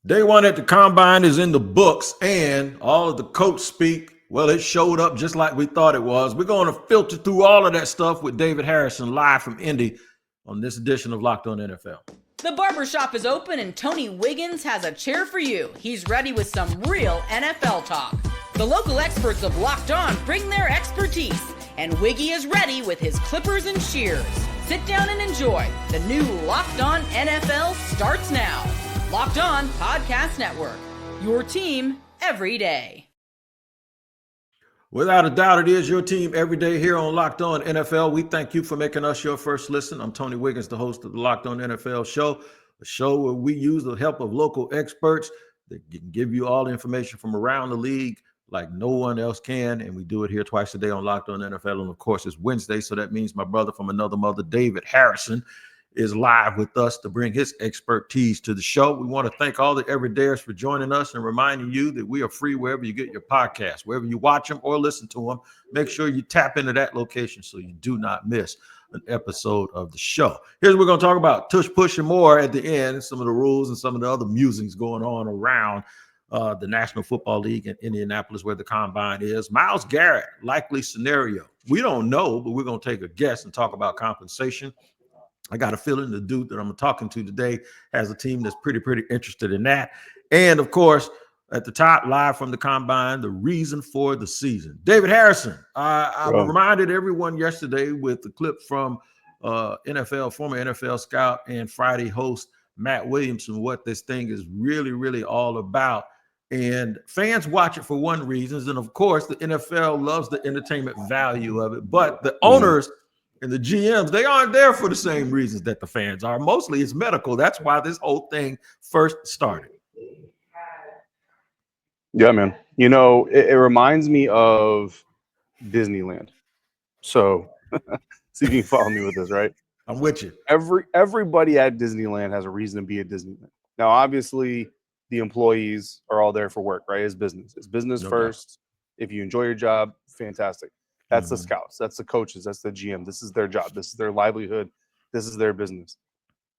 Day one at the Combine is in the books, and all of the coach speak, well, it showed up just like we thought it was. We're going to filter through all of that stuff with David Harrison live from Indy on this edition of Locked On NFL. The barbershop is open and Tony Wiggins has a chair for you. He's ready with some real NFL talk. The local experts of Locked On bring their expertise, and Wiggy is ready with his clippers and shears. Sit down and enjoy. The new Locked On NFL starts now. Locked On Podcast Network, your team every day. Without a doubt, it is your team every day here on Locked On NFL. We thank you for making us your first listen. I'm Tony Wiggins, the host of the Locked On NFL show, a show where we use the help of local experts that can give you all the information from around the league like no one else can. And we do it here twice a day on Locked On NFL. And of course, it's Wednesday. So that means my brother from another mother, David Harrison, is live with us to bring his expertise to the show. We want to thank all the everydayers for joining us and reminding you that we are free wherever you get your podcasts, wherever you watch them or listen to them. Make sure you tap into that location so you do not miss an episode of the show. Here's what we're going to talk about: Tush, Push, and more at the end, some of the rules and some of the other musings going on around the National Football League in Indianapolis, where the Combine is. Myles Garrett, likely scenario. We don't know, but we're going to take a guess and talk about compensation. I got a feeling the dude that I'm talking to today has a team that's pretty interested in that. And of course, at the top, live from the Combine, the reason for the season. David Harrison, I reminded everyone yesterday with the clip from former NFL scout and Friday host Matt Williamson, what this thing is really all about. And fans watch it for one reason, and of course, the NFL loves the entertainment value of it. But the owners and the GMs, they aren't there for the same reasons that the fans are. Mostly it's medical. That's why this whole thing first started. Yeah, man. You know, it reminds me of Disneyland. So see if you can follow me with this, right? I'm with you. Everybody at Disneyland has a reason to be at Disneyland. Now, obviously, the employees are all there for work, right? It's business. It's business first. If you enjoy your job, fantastic. That's the scouts. That's the coaches. That's the GM. This is their job. This is their livelihood. This is their business.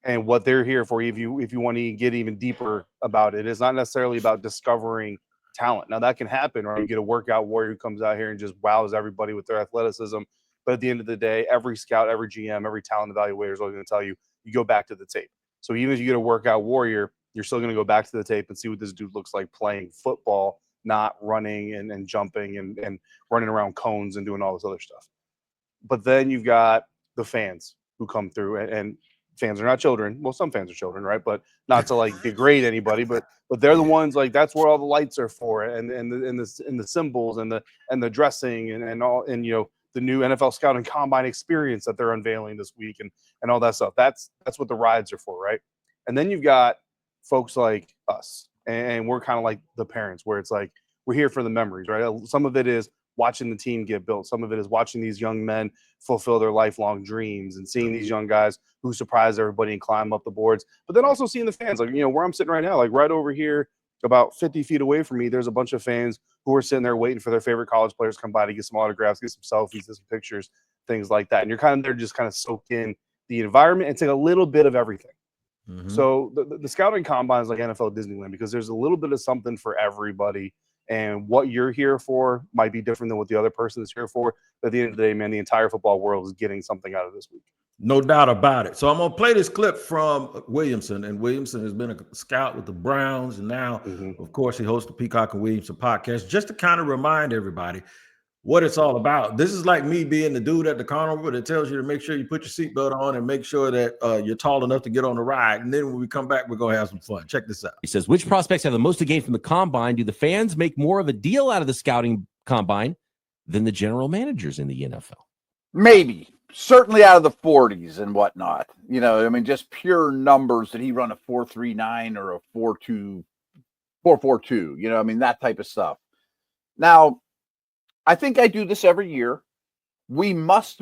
And what they're here for, if you want to get even deeper about it, is not necessarily about discovering talent. Now, that can happen, or you get a workout warrior who comes out here and just wows everybody with their athleticism. But at the end of the day, every scout, every GM, every talent evaluator is always going to tell you, you go back to the tape. So even if you get a workout warrior, you're still going to go back to the tape and see what this dude looks like playing football, not running and jumping and running around cones and doing all this other stuff. But then you've got the fans who come through, and fans are not children. Well, some fans are children, right? But not to like degrade anybody, but they're the ones, like, that's where all the lights are for, and the symbols and the dressing and all, and you know, the new NFL Scouting Combine experience that they're unveiling this week and all that stuff. That's what the rides are for, right? And then you've got folks like us, and we're kind of like the parents, where it's like we're here for the memories, right? Some of it is watching the team get built. Some of it is watching these young men fulfill their lifelong dreams and seeing these young guys who surprise everybody and climb up the boards. But then also seeing the fans, like, you know, where I'm sitting right now, like right over here, about 50 feet away from me, there's a bunch of fans who are sitting there waiting for their favorite college players to come by to get some autographs, get some selfies, get some pictures, things like that. And you're kind of there just kind of soak in the environment and take a little bit of everything. So the scouting combine is like NFL Disneyland, because there's a little bit of something for everybody, and what you're here for might be different than what the other person is here for. But at the end of the day, man, the entire football world is getting something out of this week. No doubt about it. So I'm going to play this clip from Williamson, and Williamson has been a scout with the Browns, and now, of course, he hosts the Peacock and Williamson podcast, just to kind of remind everybody what it's all about. This is like me being the dude at the carnival that tells you to make sure you put your seatbelt on and make sure that you're tall enough to get on the ride. And then when we come back, we're going to have some fun. Check this out. He says, which prospects have the most to gain from the combine? Do the fans make more of a deal out of the scouting combine than the general managers in the NFL? Maybe. Certainly out of the 40s and whatnot. You know, I mean, just pure numbers. Did he run a 4.39 or a 4.42? You know, I mean, that type of stuff. Now, I think I do this every year. We must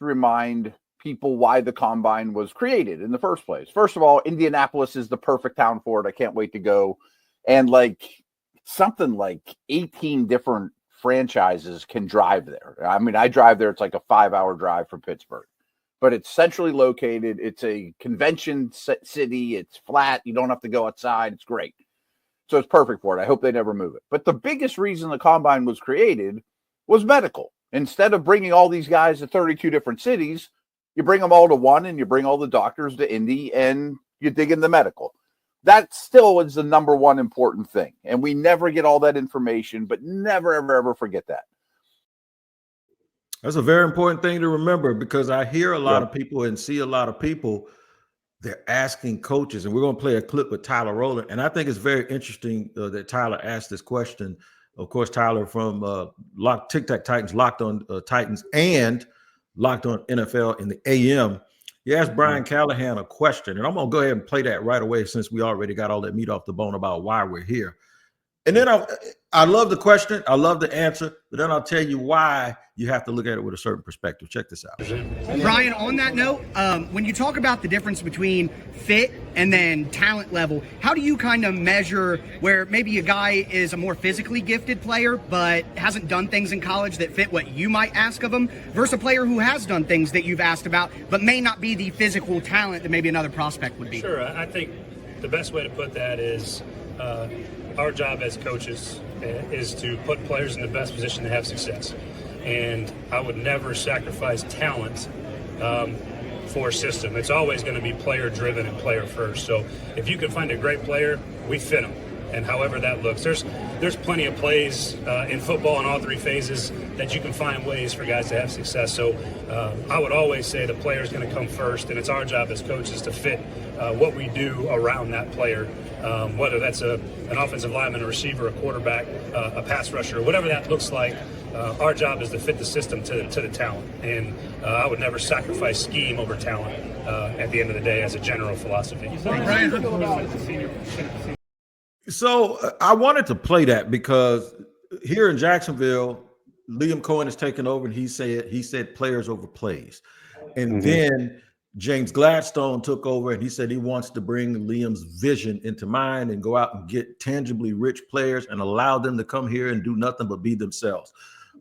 remind people why the combine was created in the first place. First of all, Indianapolis is the perfect town for it. I can't wait to go. And like something like 18 different franchises can drive there. I mean, I drive there. It's like a 5-hour drive from Pittsburgh, but it's centrally located. It's a convention city. It's flat. You don't have to go outside. It's great. So it's perfect for it. I hope they never move it. But the biggest reason the combine was created was medical. Instead of bringing all these guys to 32 different cities, you bring them all to one and you bring all the doctors to Indy and you dig in the medical. That still is the number one important thing. And we never get all that information, but never, ever, ever forget that. That's a very important thing to remember, because I hear a lot of people and see a lot of people, they're asking coaches, and we're going to play a clip with Tyler Rowland. And I think it's very interesting that Tyler asked this question. Of course, Tyler from Tic Tac Titans, Locked On Titans, and Locked On NFL in the AM. He asked Brian Callahan a question, and I'm going to go ahead and play that right away since we already got all that meat off the bone about why we're here. And then I love the question. I love the answer. But then I'll tell you why you have to look at it with a certain perspective. Check this out. Brian, on that note, when you talk about the difference between fit and then talent level, how do you kind of measure where maybe a guy is a more physically gifted player but hasn't done things in college that fit what you might ask of him versus a player who has done things that you've asked about but may not be the physical talent that maybe another prospect would be? Sure. I think the best way to put that is our job as coaches is to put players in the best position to have success. And I would never sacrifice talent for system. It's always going to be player driven and player first. So if you can find a great player, we fit them. And however that looks, there's plenty of plays in football in all three phases that you can find ways for guys to have success. So I would always say the player is going to come first, and it's our job as coaches to fit what we do around that player, whether that's an offensive lineman, a receiver, a quarterback, a pass rusher, whatever that looks like. Our job is to fit the system to the talent, and I would never sacrifice scheme over talent at the end of the day as a general philosophy. So I wanted to play that because here in Jacksonville, Liam Cohen has taken over, and he said players over plays. And then James Gladstone took over, and he said he wants to bring Liam's vision into mind and go out and get tangibly rich players and allow them to come here and do nothing but be themselves.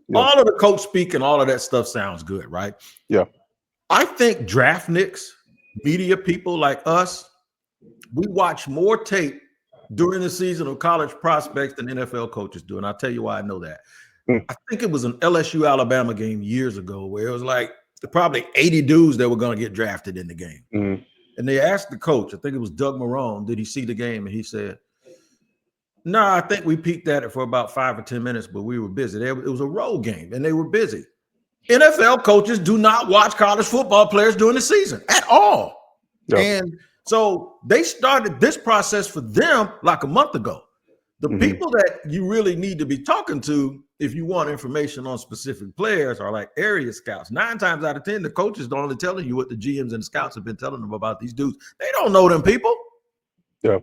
Yeah. All of the coach speak and all of that stuff sounds good, right? Yeah. I think draft nicks, media people like us, we watch more tape during the season of college prospects than NFL coaches do. And I'll tell you why I know that. I think it was an LSU Alabama game years ago where it was like probably 80 dudes that were going to get drafted in the game. And they asked the coach, I think it was Doug Marrone, did he see the game? And he said, no, I think we peeked at it for about 5 or 10 minutes, but we were busy. It was a road game and they were busy. NFL coaches do not watch college football players during the season at all. Yep. And so they started this process for them like a month ago. The people that you really need to be talking to if you want information on specific players are like area scouts. 9 times out of 10, the coaches are only telling you what the GMs and the scouts have been telling them about these dudes. They don't know them people. Yeah.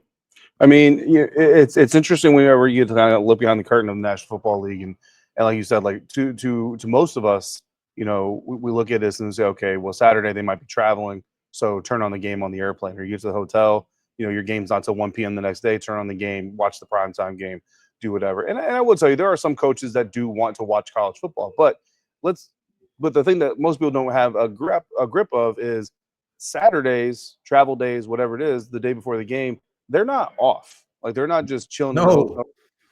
I mean, it's interesting whenever you get to kind of look behind the curtain of the National Football League. And like you said, like to most of us, you know, we look at this and say, okay, well, Saturday they might be traveling. So turn on the game on the airplane, or you get to the hotel, you know, your game's not till 1 p.m. the next day, turn on the game, watch the primetime game, do whatever. And I will tell you, there are some coaches that do want to watch college football, but the thing that most people don't have a grip of is Saturdays, travel days, whatever it is, the day before the game, they're not off. Like they're not just chilling over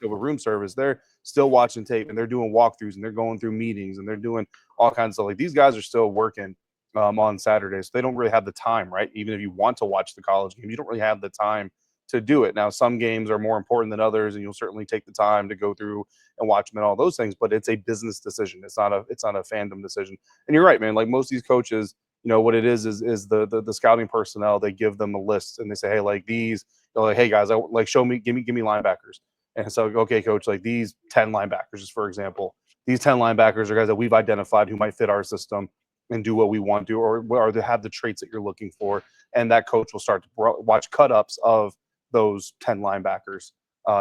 room service. They're still watching tape and they're doing walkthroughs and they're going through meetings and they're doing all kinds of stuff. Like these guys are still working on Saturdays. So they don't really have the time, right? Even if you want to watch the college game, you don't really have the time to do it. Now, some games are more important than others, and you'll certainly take the time to go through and watch them and all those things, but it's a business decision. It's not a fandom decision. And you're right, man. Like most of these coaches, you know, what it is the scouting personnel, they give them a list and they say, hey, like these, they're like, hey guys, give me linebackers. And so, okay, coach, like these 10 linebackers, just for example, these 10 linebackers are guys that we've identified who might fit our system and do what we want to, or they have the traits that you're looking for. And that coach will start to watch cut-ups of those 10 linebackers.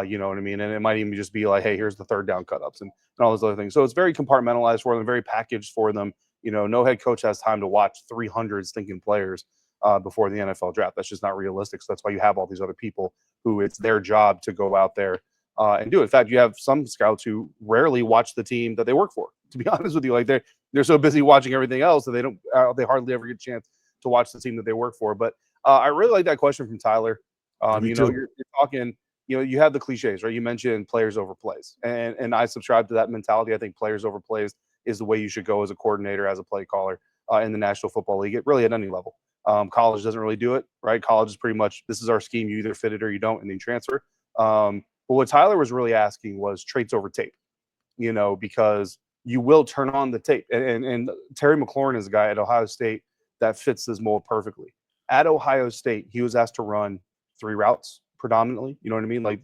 You know what I mean? And it might even just be like, hey, here's the third down cut-ups and all those other things. So it's very compartmentalized for them, very packaged for them. You know, no head coach has time to watch 300 stinking players before the NFL draft. That's just not realistic. So that's why you have all these other people who it's their job to go out there and do it. In fact, you have some scouts who rarely watch the team that they work for, to be honest with you. Like they're so busy watching everything else that they hardly ever get a chance to watch the team that they work for. But I really like that question from Tyler. You know, you're talking, you have the cliches, right? You mentioned players over plays, and I subscribe to that mentality. I think players over plays is the way you should go as a coordinator, as a play caller in the National Football League. It really at any level. College doesn't really do it, right? College is pretty much, this is our scheme. You either fit it or you don't, and then transfer. But what Tyler was really asking was traits over tape, because you will turn on the tape. And Terry McLaurin is a guy at Ohio State that fits this mold perfectly. At Ohio State, he was asked to run 3 routes predominantly. You know what I mean? Like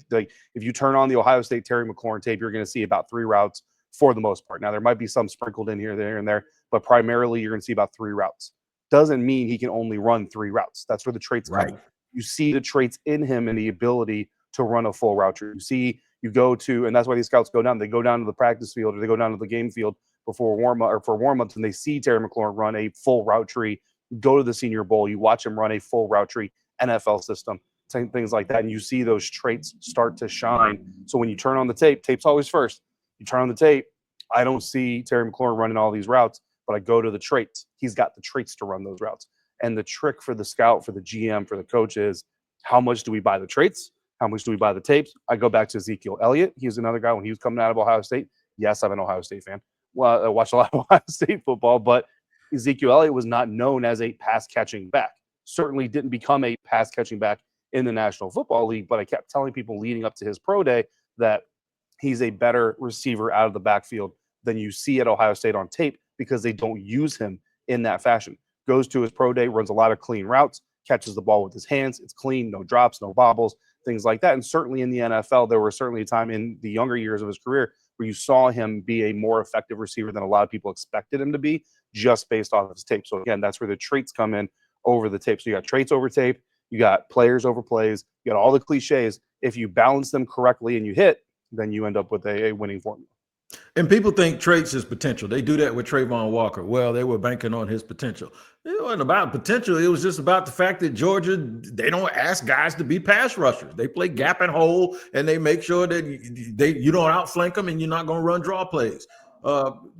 if you turn on the Ohio State Terry McLaurin tape, you're going to see about 3 routes for the most part. Now, there might be some sprinkled in here, there, and there, but primarily you're going to see about 3 routes. Doesn't mean he can only run 3 routes. That's where the traits come in. You see the traits in him and the ability to run a full route tree. You go to, and that's why these scouts go down. They go down to the practice field or they go down to the game field before warm-up or for warm-ups, and they see Terry McLaurin run a full route tree. Go to the Senior Bowl, you watch him run a full route tree, NFL system, things like that, and you see those traits start to shine. So when you turn on the tape, tape's always first. You turn on the tape, I don't see Terry McLaurin running all these routes, but I go to the traits. He's got the traits to run those routes. And the trick for the scout, for the GM, for the coach is, how much do we buy the traits? How much do we buy the tapes? I go back to Ezekiel Elliott. He was another guy when he was coming out of Ohio State. Yes, I'm an Ohio State fan. Well, I watched a lot of Ohio State football, but Ezekiel Elliott was not known as a pass-catching back. Certainly didn't become a pass-catching back in the National Football League, but I kept telling people leading up to his pro day that he's a better receiver out of the backfield than you see at Ohio State on tape because they don't use him in that fashion. Goes to his pro day, runs a lot of clean routes, catches the ball with his hands. It's clean, no drops, no bobbles, things like that. And certainly in the NFL, there was certainly a time in the younger years of his career where you saw him be a more effective receiver than a lot of people expected him to be just based off of his tape. So again, that's where the traits come in over the tape. So you got traits over tape, you got players over plays, you got all the cliches. If you balance them correctly and you hit, then you end up with a winning formula. And people think traits is potential. They do that with Trayvon Walker. Well, they were banking on his potential. It wasn't about potential. It was just about the fact that Georgia, they don't ask guys to be pass rushers. They play gap and hole, and they make sure that you don't outflank them, and you're not going to run draw plays.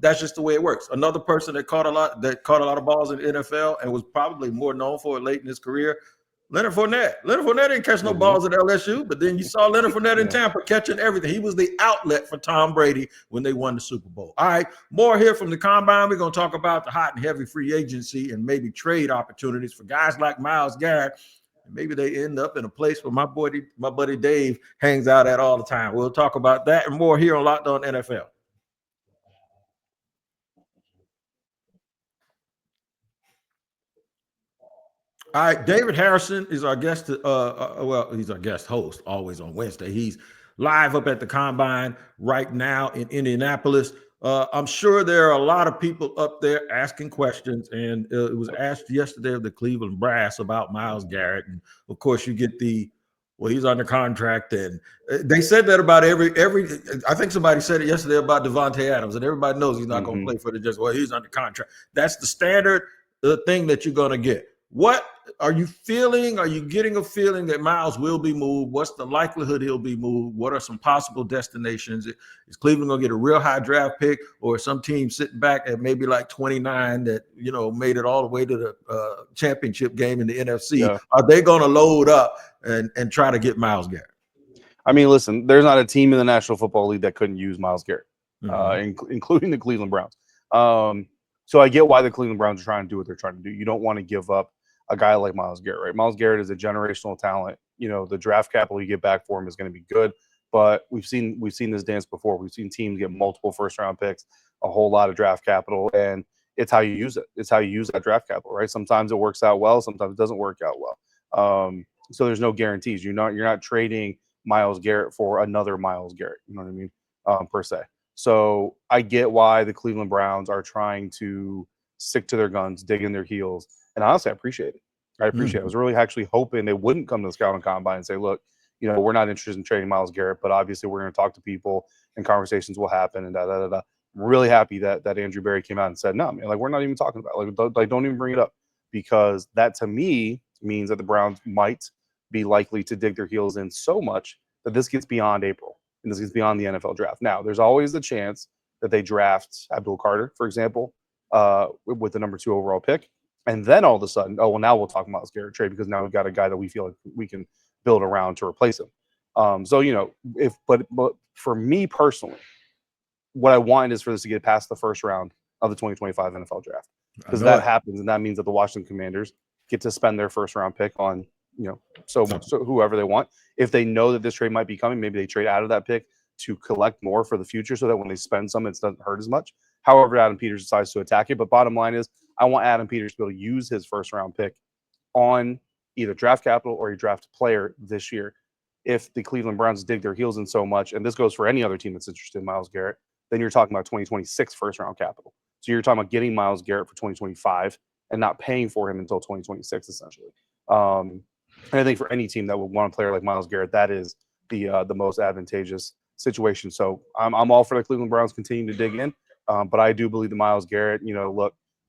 That's just the way it works. Another person that caught a lot of balls in the NFL and was probably more known for it late in his career, Leonard Fournette. Leonard Fournette didn't catch no balls at LSU, but then you saw Leonard Fournette in Tampa catching everything. He was the outlet for Tom Brady when they won the Super Bowl. All right, more here from the Combine. We're going to talk about the hot and heavy free agency and maybe trade opportunities for guys like Myles Garrett. Maybe they end up in a place where my buddy Dave hangs out at all the time. We'll talk about that and more here on Locked On NFL. All right, David Harrison is our guest. He's our guest host always on Wednesday. He's live up at the Combine right now in Indianapolis. I'm sure there are a lot of people up there asking questions, and it was asked yesterday of the Cleveland Brass about Myles Garrett. And of course, you get he's under contract, and they said that about every. I think somebody said it yesterday about Devontae Adams, and everybody knows he's not going to play for the Jets. Well, he's under contract. That's the standard thing that you're going to get. What are you feeling? Are you getting a feeling that Myles will be moved? What's the likelihood he'll be moved? What are some possible destinations? Is Cleveland going to get a real high draft pick, or some team sitting back at maybe like 29 that, made it all the way to the championship game in the NFC? Yeah. Are they going to load up and try to get Myles Garrett? I mean, listen, there's not a team in the National Football League that couldn't use Myles Garrett, including the Cleveland Browns. So I get why the Cleveland Browns are trying to do what they're trying to do. You don't want to give up a guy like Myles Garrett, right? Myles Garrett is a generational talent. The draft capital you get back for him is going to be good, but we've seen this dance before. We've seen teams get multiple first-round picks, a whole lot of draft capital, and it's how you use it. It's how you use that draft capital, right? Sometimes it works out well, sometimes it doesn't work out well. So there's no guarantees. You're not trading Myles Garrett for another Myles Garrett. You know what I mean? Per se. So I get why the Cleveland Browns are trying to stick to their guns, dig in their heels. And honestly, I appreciate it. I was really actually hoping they wouldn't come to the Scouting Combine and say, look, we're not interested in trading Myles Garrett, but obviously we're going to talk to people and conversations will happen and I'm really happy that Andrew Berry came out and said, no, man, we're not even talking about it. Don't even bring it up, because that to me means that the Browns might be likely to dig their heels in so much that this gets beyond April and this gets beyond the NFL draft. Now, there's always the chance that they draft Abdul Carter, for example, with the number 2 overall pick. And then all of a sudden, now we'll talk Myles Garrett trade because now we've got a guy that we feel like we can build around to replace him. So, but for me personally, what I want is for this to get past the first round of the 2025 NFL draft, because that happens, and that means that the Washington Commanders get to spend their first round pick on, so whoever they want. If they know that this trade might be coming, maybe they trade out of that pick to collect more for the future, so that when they spend some, it doesn't hurt as much. However, Adam Peters decides to attack it. But bottom line is, I want Adam Peters to be able to use his first round pick on either draft capital or a draft player this year. If the Cleveland Browns dig their heels in so much, and this goes for any other team that's interested in Myles Garrett, then you're talking about 2026 first round capital. So you're talking about getting Myles Garrett for 2025 and not paying for him until 2026, essentially. And I think for any team that would want a player like Myles Garrett, that is the most advantageous situation. So I'm all for the Cleveland Browns continuing to dig in, but I do believe that Myles Garrett,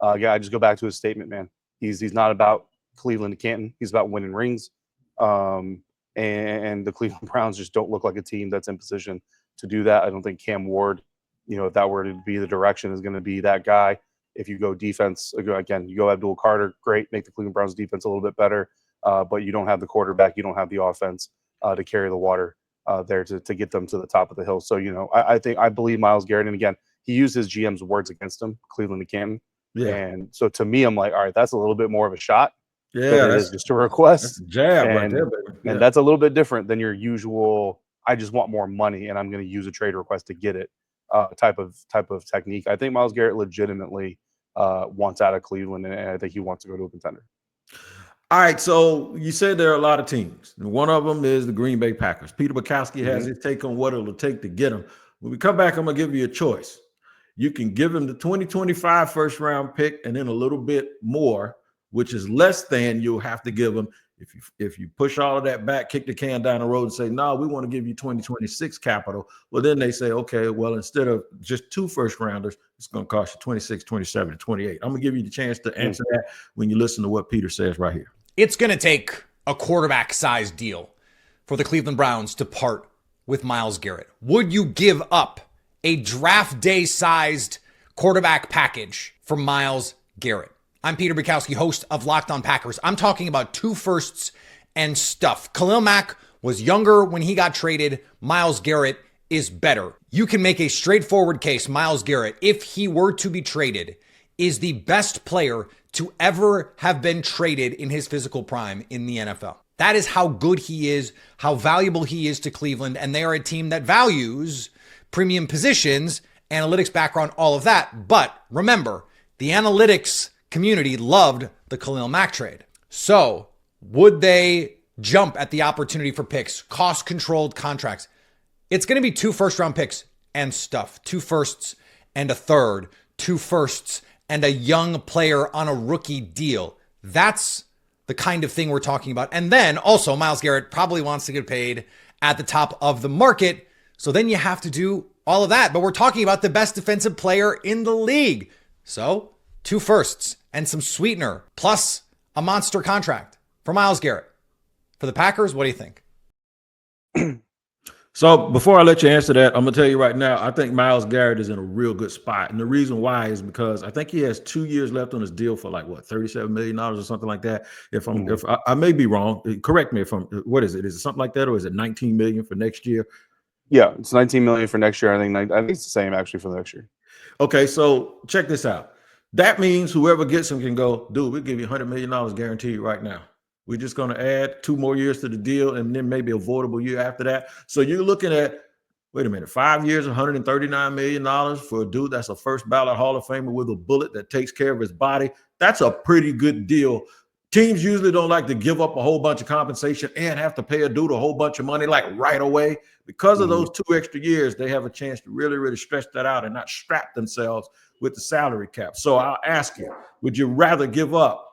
I just go back to his statement, man. He's not about Cleveland to Canton. He's about winning rings. And the Cleveland Browns just don't look like a team that's in position to do that. I don't think Cam Ward, if that were to be the direction, is going to be that guy. If you go defense, again, you go Abdul Carter, great, make the Cleveland Browns defense a little bit better, but you don't have the quarterback, you don't have the offense to carry the water there to get them to the top of the hill. So, I believe Myles Garrett, and again, he used his GM's words against him, Cleveland to Canton. Yeah. And so to me, I'm like, all right, that's a little bit more of a shot. Yeah, that's just a request. That's a jab right there, baby. Yeah. And that's a little bit different than your usual, I just want more money and I'm going to use a trade request to get it type of technique. I think Myles Garrett legitimately wants out of Cleveland, and I think he wants to go to a contender. All right, so you said there are a lot of teams. One of them is the Green Bay Packers. Peter Bukowski has his take on what it'll take to get them. When we come back, I'm going to give you a choice. You can give him the 2025 first round pick and then a little bit more, which is less than you'll have to give him if you push all of that back, kick the can down the road and say, no, we want to give you 2026 capital. Well, then they say, okay, well, instead of just 2 first rounders, it's going to cost you 26, 27, and 28. I'm going to give you the chance to answer that when you listen to what Peter says right here. It's going to take a quarterback-sized deal for the Cleveland Browns to part with Myles Garrett. Would you give up a draft day-sized quarterback package for Myles Garrett? I'm Peter Bukowski, host of Locked On Packers. I'm talking about 2 firsts and stuff. Khalil Mack was younger when he got traded. Myles Garrett is better. You can make a straightforward case Myles Garrett, if he were to be traded, is the best player to ever have been traded in his physical prime in the NFL. That is how good he is, how valuable he is to Cleveland, and they are a team that values premium positions, analytics background, all of that. But remember, the analytics community loved the Khalil Mack trade. So would they jump at the opportunity for picks, cost-controlled contracts? It's going to be 2 first-round picks and stuff, 2 firsts and a third, 2 firsts and a young player on a rookie deal. That's the kind of thing we're talking about. And then also Myles Garrett probably wants to get paid at the top of the market. So then you have to do all of that. But we're talking about the best defensive player in the league. So 2 firsts and some sweetener plus a monster contract for Myles Garrett. For the Packers, what do you think? So before I let you answer that, I'm going to tell you right now, I think Myles Garrett is in a real good spot. And the reason why is because I think he has 2 years left on his deal for like, what, $37 million or something like that. If I may be wrong, correct me if what is it? Is it something like that? Or is it 19 million for next year? Yeah, it's 19 million for next year. I think it's the same actually for the next year. Okay, so check this out. That means whoever gets him can go, dude, we'll give you $100 million guaranteed right now. We're just going to add 2 more years to the deal and then maybe a voidable year after that. So you're looking at, wait a minute, 5 years, $139 million for a dude that's a first ballot Hall of Famer with a bullet that takes care of his body. That's a pretty good deal. Teams usually don't like to give up a whole bunch of compensation and have to pay a dude a whole bunch of money like right away. Because of those 2 extra years, they have a chance to really, really stretch that out and not strap themselves with the salary cap. So I'll ask you, would you rather give up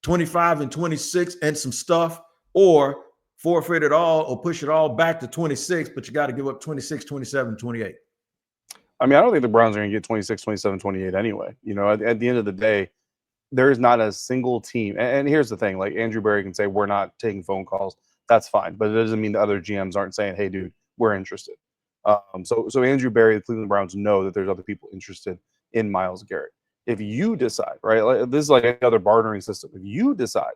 25 and 26 and some stuff, or forfeit it all or push it all back to 26, but you got to give up 26, 27, 28? I mean, I don't think the Browns are going to get 26, 27, 28 anyway. At the end of the day, there is not a single team. And here's the thing, like Andrew Berry can say, we're not taking phone calls. That's fine. But it doesn't mean the other GMs aren't saying, hey, dude, we're interested. So Andrew Berry, the Cleveland Browns know that there's other people interested in Myles Garrett. If you decide, right, like, this is like any other bartering system. If you decide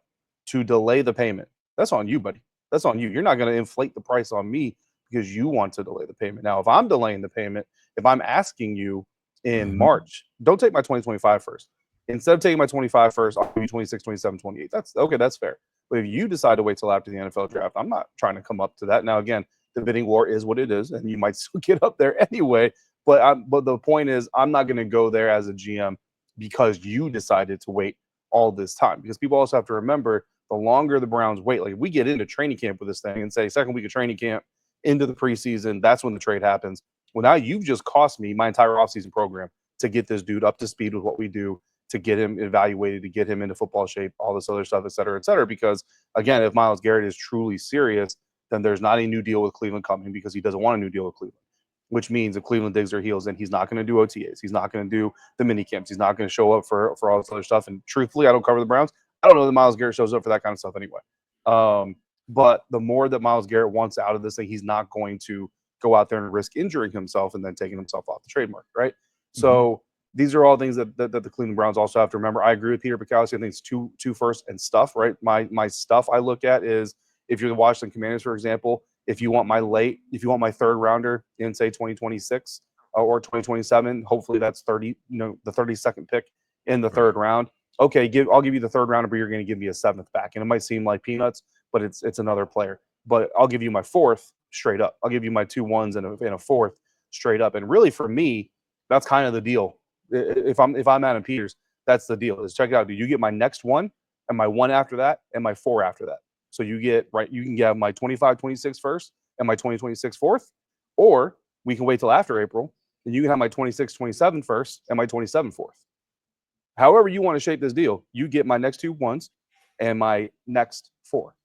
to delay the payment, that's on you, buddy. That's on you. You're not going to inflate the price on me because you want to delay the payment. Now, if I'm delaying the payment, if I'm asking you in March, don't take my 2025 first. Instead of taking my 25 first, I'll give you 26, 27, 28. That's okay. That's fair. But if you decide to wait till after the NFL draft, I'm not trying to come up to that. Now, again, the bidding war is what it is, and you might still get up there anyway. But the point is, I'm not going to go there as a GM because you decided to wait all this time. Because people also have to remember, the longer the Browns wait, like we get into training camp with this thing and say second week of training camp into the preseason, that's when the trade happens. Well, now you've just cost me my entire offseason program to get this dude up to speed with what we do, to get him evaluated, to get him into football shape, all this other stuff, et cetera, et cetera. Because, again, if Myles Garrett is truly serious, then there's not a new deal with Cleveland coming because he doesn't want a new deal with Cleveland, which means if Cleveland digs their heels in, he's not going to do OTAs. He's not going to do the mini camps. He's not going to show up for all this other stuff. And truthfully, I don't cover the Browns. I don't know that Myles Garrett shows up for that kind of stuff anyway. But the more that Myles Garrett wants out of this thing, he's not going to go out there and risk injuring himself and then taking himself off the trade market, right? So these are all things that the Cleveland Browns also have to remember. I agree with Peter Bukowski. I think it's two first and stuff, right? My stuff I look at is, if you're the Washington Commanders, for example, if you want my third rounder in, say, 2026 or 2027, hopefully that's the 32nd pick in the third round. Okay, I'll give you the third rounder, but you're going to give me a seventh back. And it might seem like peanuts, but it's another player. But I'll give you my fourth straight up. I'll give you my 2 1s and a fourth straight up. And really, for me, that's kind of the deal. If I'm Adam Peters, that's the deal. Is check it out. Do you get my next one and my one after that and my 4 after that? So you can get my 25-26 first and my 20-26 fourth, or we can wait till after April and you can have my 26-27 first and my 27 fourth. However you want to shape this deal, you get my next 2 1s and my next 4.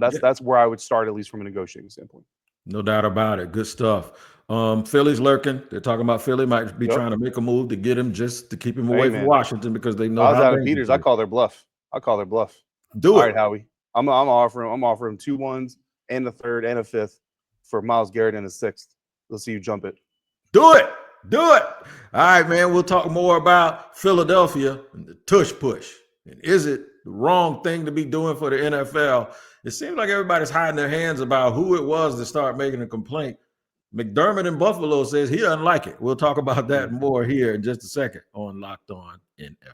That's where I would start, at least from a negotiating standpoint. No doubt about it. Good stuff. Philly's lurking. They're talking about Philly might be trying to make a move to get him, just to keep him away from Washington, because they know how Adam Peters. I call their bluff. Do it. All right, Howie. I'm offering 2 1s and a third and a fifth for Myles Garrett and a 6th. Let's see you jump it. Do it. All right, man. We'll talk more about Philadelphia and the Tush push. And is it the wrong thing to be doing for the NFL? It seems like everybody's hiding their hands about who it was to start making a complaint. McDermott in Buffalo says he doesn't like it. We'll talk about that more here in just a second on Locked On NFL.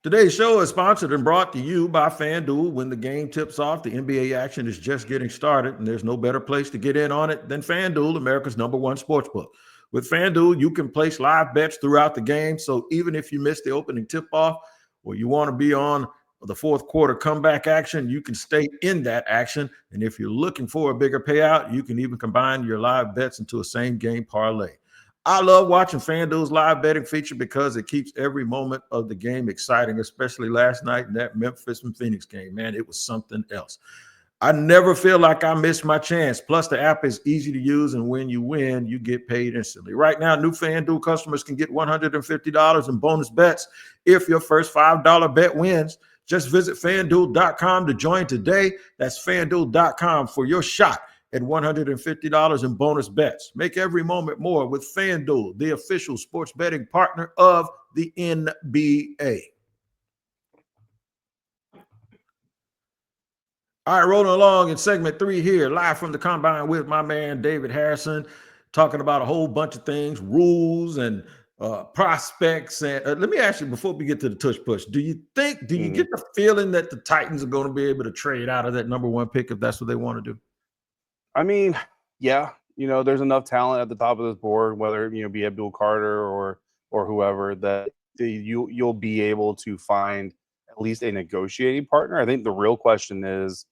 Today's show is sponsored and brought to you by FanDuel. When the game tips off, the NBA action is just getting started, and there's no better place to get in on it than FanDuel, America's #1 sportsbook. With FanDuel, you can place live bets throughout the game, so even if you miss the opening tip-off or you want to be on the fourth quarter comeback action, you can stay in that action. And if you're looking for a bigger payout, you can even combine your live bets into a same-game parlay. I love watching FanDuel's live betting feature because it keeps every moment of the game exciting, especially last night in that Memphis and Phoenix game. Man, it was something else. I never feel like I missed my chance. Plus, the app is easy to use, and when you win, you get paid instantly. Right now, new FanDuel customers can get $150 in bonus bets if your first $5 bet wins. Just visit FanDuel.com to join today. That's FanDuel.com for your shot at $150 in bonus bets. Make every moment more with FanDuel, the official sports betting partner of the NBA. All right, rolling along in segment 3 here, live from the Combine with my man David Harrison, talking about a whole bunch of things, rules and prospects. And let me ask you, before we get to the Tush push, do you get the feeling that the Titans are going to be able to trade out of that #1 pick if that's what they want to do? I mean, yeah, there's enough talent at the top of this board, whether be Abdul Carter or whoever, that you'll be able to find at least a negotiating partner. I think the real question is,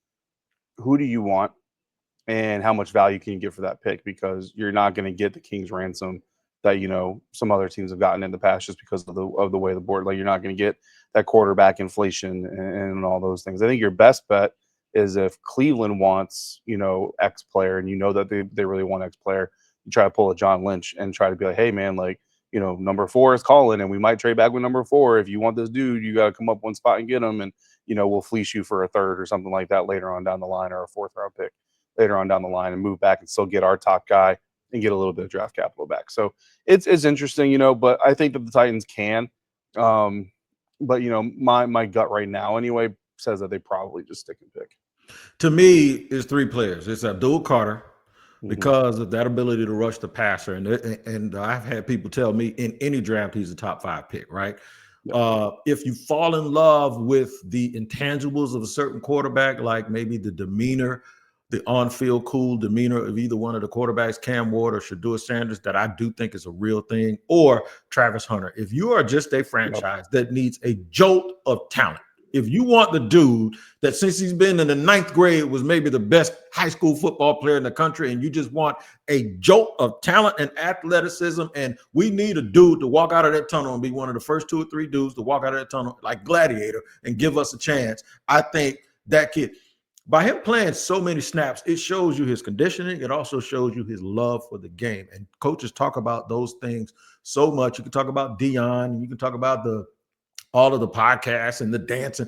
who do you want and how much value can you get for that pick? Because you're not going to get the king's ransom that some other teams have gotten in the past just because of the way the board. Like, you're not going to get that quarterback inflation and all those things. I think your best bet is if Cleveland wants, X player, and that they really want X player, you try to pull a John Lynch and try to be like, hey man, like, number 4 is calling and we might trade back with number 4. If you want this dude, you got to come up one spot and get him. And, we'll fleece you for a third or something like that later on down the line, or a 4th round pick later on down the line, and move back and still get our top guy and get a little bit of draft capital back. So it's interesting, but I think that the Titans can, But my gut right now anyway says that they probably just stick and pick. To me, it's three players. It's Abdul Carter because of that ability to rush the passer, and I've had people tell me in any draft he's a top 5 pick, right? If you fall in love with the intangibles of a certain quarterback, like maybe the demeanor, the on-field cool demeanor of either one of the quarterbacks, Cam Ward or Shedeur Sanders, that I do think is a real thing, or Travis Hunter. If you are just a franchise that needs a jolt of talent, if you want the dude that since he's been in the 9th grade was maybe the best high school football player in the country, and you just want a jolt of talent and athleticism, and we need a dude to walk out of that tunnel and be one of the first 2 or 3 dudes to walk out of that tunnel like Gladiator and give us a chance, I think that kid, by him playing so many snaps, it shows you his conditioning. It also shows you his love for the game. And coaches talk about those things so much. You can talk about Dion, and you can talk about all of the podcasts and the dancing.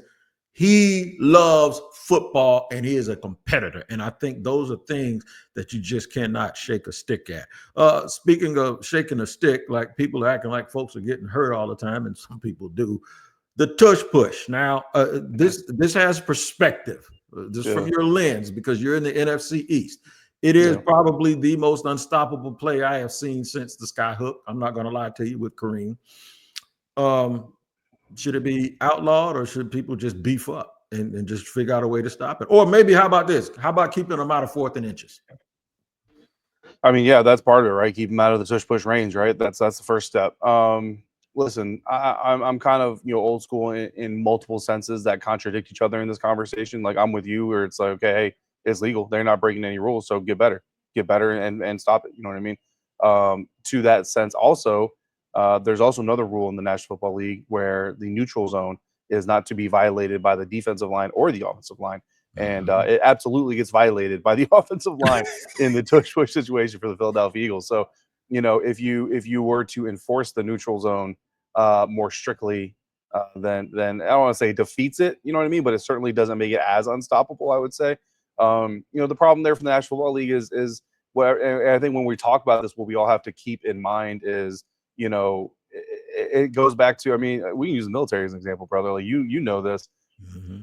He loves football, and he is a competitor. And I think those are things that you just cannot shake a stick at. Speaking of shaking a stick, like people are acting like folks are getting hurt all the time, and some people do. The tush push. Now, this has perspective. Just from your lens, because you're in the NFC East. It is probably the most unstoppable play I have seen since the sky hook. I'm not going to lie to you, with Kareem. Should it be outlawed, or should people just beef up and just figure out a way to stop it? Or maybe, how about this? How about keeping them out of 4th and inches? I mean, yeah, that's part of it, right? Keep them out of the tush push range, right? That's the first step. Listen, I'm kind of old school in multiple senses that contradict each other in this conversation. Like, I'm with you, where it's like, okay, hey, it's legal. They're not breaking any rules, so get better and stop it. You know what I mean? To that sense, also, there's also another rule in the National Football League where the neutral zone is not to be violated by the defensive line or the offensive line. And it absolutely gets violated by the offensive line in the tush push situation for the Philadelphia Eagles. So, if you were to enforce the neutral zone more strictly, then I don't want to say defeats it, you know what I mean? But it certainly doesn't make it as unstoppable, I would say. The problem there from the National Football League is and I think when we talk about this, what we all have to keep in mind is, it goes back to, I mean, we can use the military as an example, brother. Like you know this.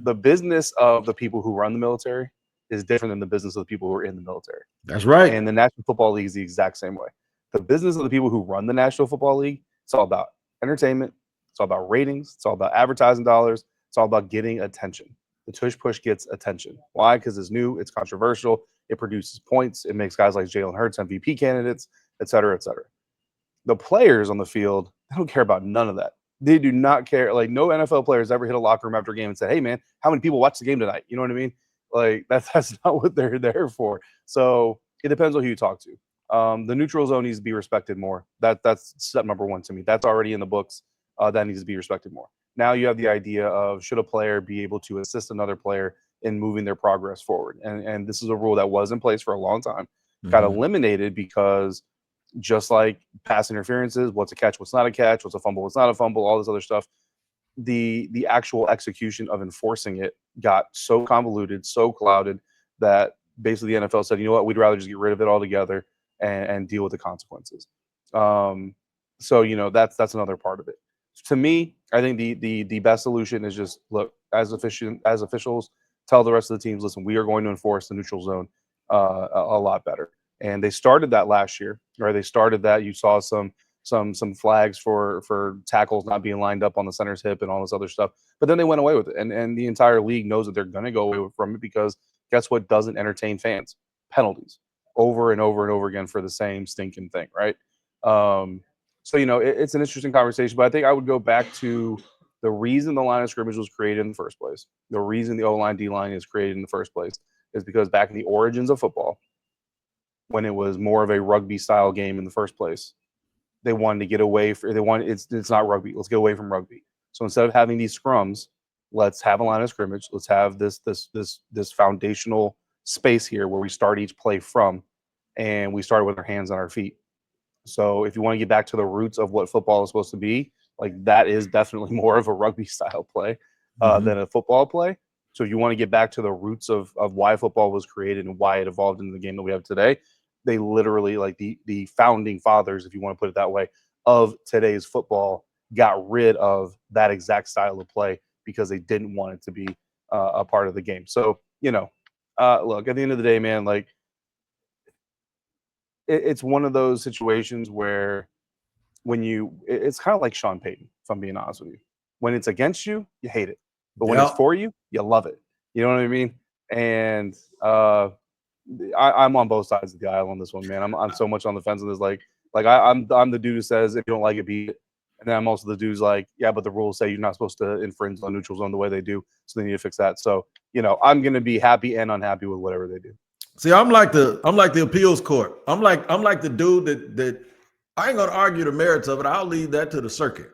The business of the people who run the military is different than the business of the people who are in the military. That's right. And the National Football League is the exact same way. The business of the people who run the National Football League, it's all about entertainment. It's all about ratings. It's all about advertising dollars. It's all about getting attention. The tush push gets attention. Why? Because it's new. It's controversial. It produces points. It makes guys like Jalen Hurts MVP candidates, et cetera, et cetera. The players on the field, they don't care about none of that. They do not care. Like, no NFL players ever hit a locker room after a game and said, hey, man, how many people watched the game tonight? You know what I mean? Like, that's not what they're there for. So it depends on who you talk to. The neutral zone needs to be respected more. That's step number 1 to me. That's already in the books. That needs to be respected more. Now you have the idea of, should a player be able to assist another player in moving their progress forward? And this is a rule that was in place for a long time. Got eliminated because, just like pass interferences, what's a catch, what's not a catch, what's a fumble, what's not a fumble, all this other stuff, the actual execution of enforcing it got so convoluted, so clouded, that basically the NFL said, you know what, we'd rather just get rid of it altogether and deal with the consequences. So that's another part of it. To me, I think the best solution is just, look, as officials, tell the rest of the teams, listen, we are going to enforce the neutral zone a lot better. And they started that last year, right? They started that. You saw some flags for tackles not being lined up on the center's hip and all this other stuff. But then they went away with it. And the entire league knows that they're going to go away from it, because guess what doesn't entertain fans? Penalties. Over and over and over again for the same stinking thing, right? So, it's an interesting conversation. But I think I would go back to the reason the line of scrimmage was created in the first place. The reason the O-line, D-line is created in the first place is because back in the origins of football, when it was more of a rugby style game in the first place, they wanted to get away it's not rugby. Let's get away from rugby. So instead of having these scrums, let's have a line of scrimmage. Let's have this foundational space here where we start each play from, and we start with our hands on our feet. So if you want to get back to the roots of what football is supposed to be, like, that is definitely more of a rugby style play than a football play. So if you want to get back to the roots of why football was created and why it evolved into the game that we have today, they literally, like, the founding fathers, if you want to put it that way, of today's football got rid of that exact style of play because they didn't want it to be a part of the game. So, look, at the end of the day, man, like it's one of those situations where it's kind of like Sean Payton, if I'm being honest with you. When it's against you, you hate it. But when it's for you, you love it. You know what I mean? And I'm on both sides of the aisle on this one, man. I'm so much on the fence of this. Like I'm the dude who says if you don't like it, beat it. And then I'm also the dude's like, yeah, but the rules say you're not supposed to infringe on neutral zone the way they do, so they need to fix that. So I'm gonna be happy and unhappy with whatever they do. See, I'm like the appeals court. I'm like the dude that I ain't gonna argue the merits of it. I'll leave that to the circuit.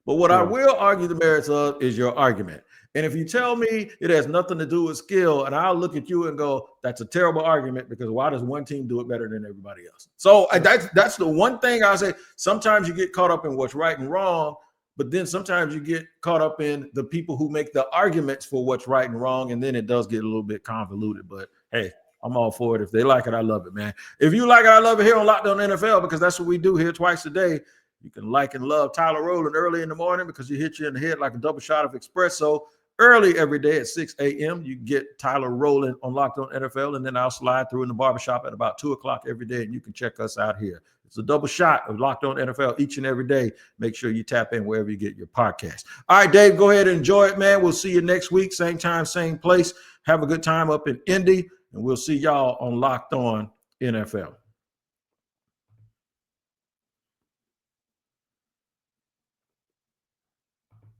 But what I will argue the merits of is your argument. And if you tell me it has nothing to do with skill, and I'll look at you and go, that's a terrible argument, because why does one team do it better than everybody else? So that's the one thing I say. Sometimes you get caught up in what's right and wrong, but then sometimes you get caught up in the people who make the arguments for what's right and wrong, and then it does get a little bit convoluted. But hey, I'm all for it. If they like it, I love it, man. If you like it, I love it here on Locked On NFL, because that's what we do here twice a day. You can like and love Tyler Rowland early in the morning because he hits you in the head like a double shot of espresso. Early every day at 6 a.m., you get Tyler Rowland on Locked On NFL, and then I'll slide through in the barbershop at about 2 o'clock every day, and you can check us out here. It's a double shot of Locked On NFL each and every day. Make sure you tap in wherever you get your podcast. All right, Dave, go ahead and enjoy it, man. We'll see you next week, same time, same place. Have a good time up in Indy, and we'll see y'all on Locked On NFL.